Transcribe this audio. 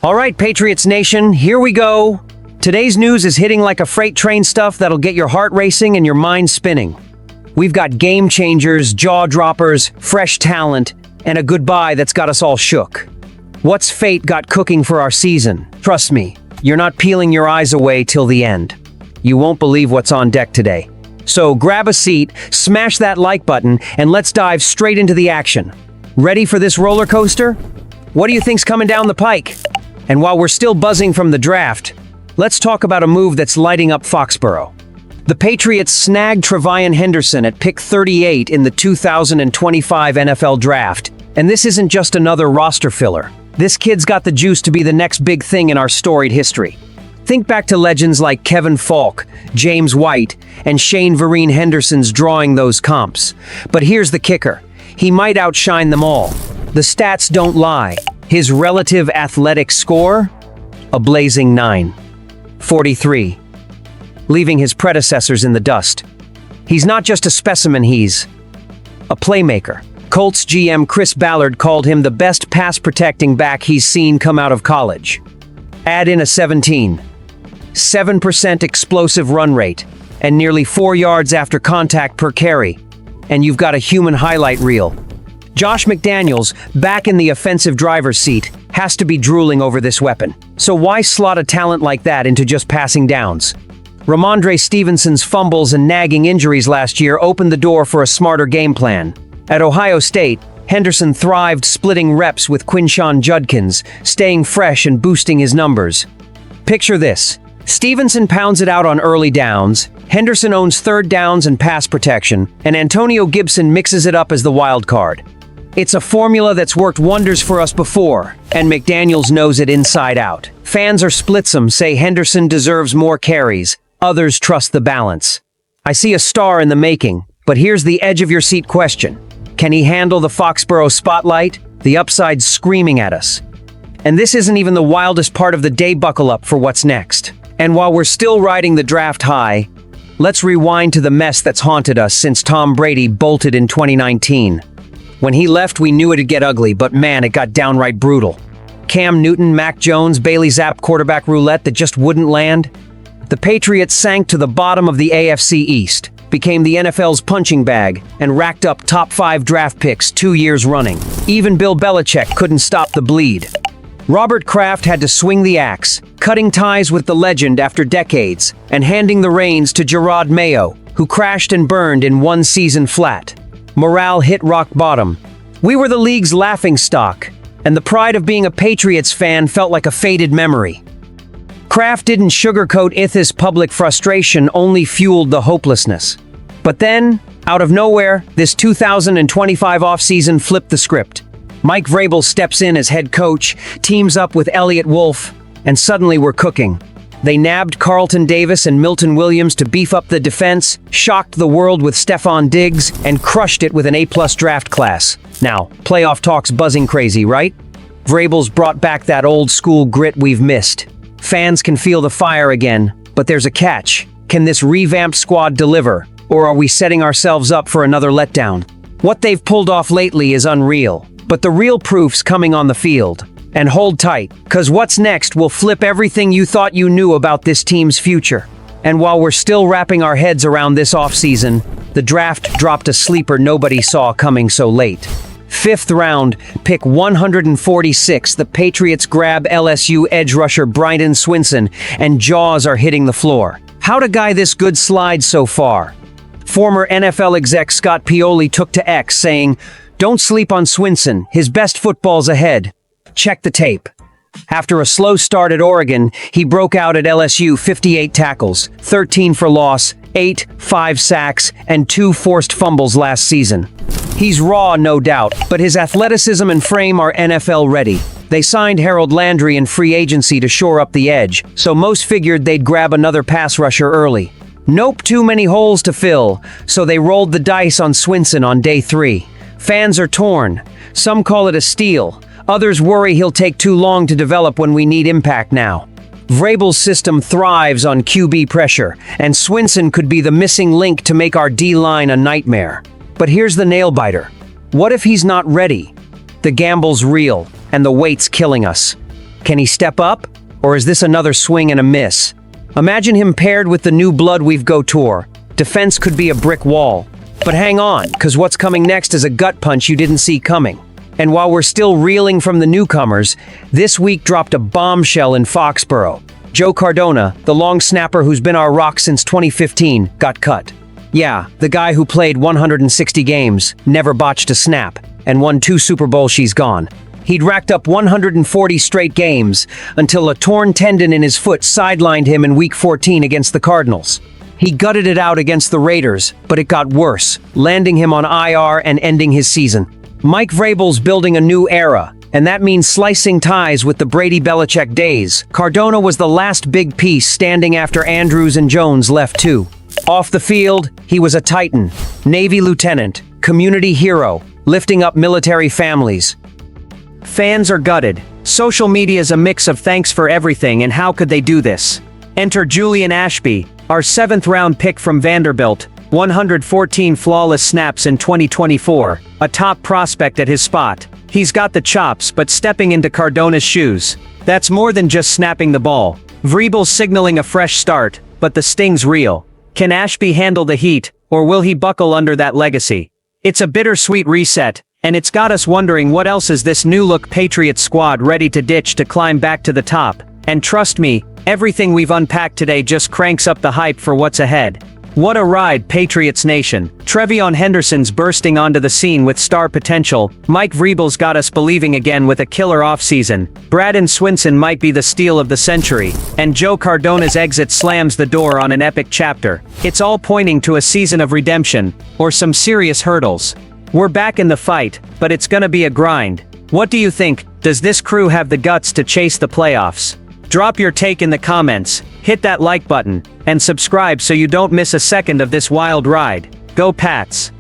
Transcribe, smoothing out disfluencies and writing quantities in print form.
All right, Patriots Nation, here we go. Today's news is hitting like a freight train stuff that'll get your heart racing and your mind spinning. We've got game changers, jaw droppers, fresh talent, and a goodbye that's got us all shook. What's fate got cooking for our season? Trust me, you're not peeling your eyes away till the end. You won't believe what's on deck today. So grab a seat, smash that like button, and let's dive straight into the action. Ready for this roller coaster? What do you think's coming down the pike? And while we're still buzzing from the draft, let's talk about a move that's lighting up Foxborough. The Patriots snagged Travian Henderson at pick 38 in the 2025 NFL Draft. And this isn't just another roster filler. This kid's got the juice to be the next big thing in our storied history. Think back to legends like Kevin Falk, James White, and Shane Vereen Henderson's drawing those comps. But here's the kicker. He might outshine them all. The stats don't lie. His relative athletic score? A blazing 9.43, leaving his predecessors in the dust. He's not just a specimen, he's a playmaker. Colts GM Chris Ballard called him the best pass-protecting back he's seen come out of college. Add in a 7% explosive run rate, and nearly 4 yards after contact per carry, and you've got a human highlight reel. Josh McDaniels, back in the offensive driver's seat, has to be drooling over this weapon. So why slot a talent like that into just passing downs? Ramondre Stevenson's fumbles and nagging injuries last year opened the door for a smarter game plan. At Ohio State, Henderson thrived splitting reps with Quinshon Judkins, staying fresh and boosting his numbers. Picture this. Stevenson pounds it out on early downs, Henderson owns third downs and pass protection, and Antonio Gibson mixes it up as the wild card. It's a formula that's worked wonders for us before, and McDaniels knows it inside out. Fans are splitsome, say Henderson deserves more carries. Others trust the balance. I see a star in the making, but here's the edge-of-your-seat question. Can he handle the Foxborough spotlight? The upside's screaming at us. And this isn't even the wildest part of the day. Buckle up for what's next. And while we're still riding the draft high, let's rewind to the mess that's haunted us since Tom Brady bolted in 2019. When he left, we knew it'd get ugly, but man, it got downright brutal. Cam Newton, Mac Jones, Bailey Zapp quarterback roulette that just wouldn't land. The Patriots sank to the bottom of the AFC East, became the NFL's punching bag, and racked up top 5 draft picks 2 years running. Even Bill Belichick couldn't stop the bleed. Robert Kraft had to swing the axe, cutting ties with the legend after decades, and handing the reins to Gerard Mayo, who crashed and burned in one season flat. Morale hit rock bottom. We were the league's laughingstock, and the pride of being a Patriots fan felt like a faded memory. Kraft didn't sugarcoat Ith's public frustration, only fueled the hopelessness. But then, out of nowhere, this 2025 offseason flipped the script. Mike Vrabel steps in as head coach, teams up with Elliott Wolf, and suddenly we're cooking. They nabbed Carlton Davis and Milton Williams to beef up the defense, shocked the world with Stephon Diggs, and crushed it with an A-plus draft class. Now, playoff talk's buzzing crazy, right? Vrabel's brought back that old-school grit we've missed. Fans can feel the fire again, but there's a catch. Can this revamped squad deliver, or are we setting ourselves up for another letdown? What they've pulled off lately is unreal, but the real proof's coming on the field. And hold tight, cause what's next will flip everything you thought you knew about this team's future. And while we're still wrapping our heads around this offseason, the draft dropped a sleeper nobody saw coming so late. 5th round, pick 146, the Patriots grab LSU edge rusher Bryden Swinson, and jaws are hitting the floor. How'd a guy this good slide so far? Former NFL exec Scott Pioli took to X, saying, "Don't sleep on Swinson, his best football's ahead." Check the tape. After a slow start at Oregon, he broke out at LSU 58 tackles, 13 for loss, 5 sacks, and 2 forced fumbles last season. He's raw, no doubt, but his athleticism and frame are NFL ready. They signed Harold Landry in free agency to shore up the edge, so most figured they'd grab another pass rusher early. Nope, too many holes to fill, so they rolled the dice on Swinson on day 3. Fans are torn. Some call it a steal. Others worry he'll take too long to develop when we need impact now. Vrabel's system thrives on QB pressure, and Swinson could be the missing link to make our D-line a nightmare. But here's the nail-biter. What if he's not ready? The gamble's real, and the wait's killing us. Can he step up? Or is this another swing and a miss? Imagine him paired with the new blood we've go tour. Defense could be a brick wall. But hang on, because what's coming next is a gut punch you didn't see coming. And while we're still reeling from the newcomers, this week dropped a bombshell in Foxborough. Joe Cardona, the long snapper who's been our rock since 2015, got cut. Yeah, the guy who played 160 games, never botched a snap, and won 2 Super Bowls. She's gone. He'd racked up 140 straight games until a torn tendon in his foot sidelined him in Week 14 against the Cardinals. He gutted it out against the Raiders, but it got worse, landing him on IR and ending his season. Mike Vrabel's building a new era, and that means slicing ties with the Brady-Belichick days. Cardona was the last big piece standing after Andrews and Jones left too. Off the field, he was a titan, Navy lieutenant, community hero, lifting up military families. Fans are gutted. Social media's a mix of thanks for everything and how could they do this. Enter Julian Ashby, our 7th-round pick from Vanderbilt, 114 flawless snaps in 2024, a top prospect at his spot. He's got the chops, but stepping into Cardona's shoes, that's more than just snapping the ball. Vrabel's signaling a fresh start, but the sting's real. Can Ashby handle the heat, or will he buckle under that legacy? It's a bittersweet reset, and it's got us wondering what else is this new-look Patriots squad ready to ditch to climb back to the top. And trust me, everything we've unpacked today just cranks up the hype for what's ahead. What a ride, Patriots Nation. Travian Henderson's bursting onto the scene with star potential. Mike Vrabel's got us believing again with a killer offseason. Brad and Swinson might be the steal of the century. And Joe Cardona's exit slams the door on an epic chapter. It's all pointing to a season of redemption, or some serious hurdles. We're back in the fight, but it's gonna be a grind. What do you think? Does this crew have the guts to chase the playoffs? Drop your take in the comments, hit that like button, and subscribe so you don't miss a second of this wild ride. Go Pats!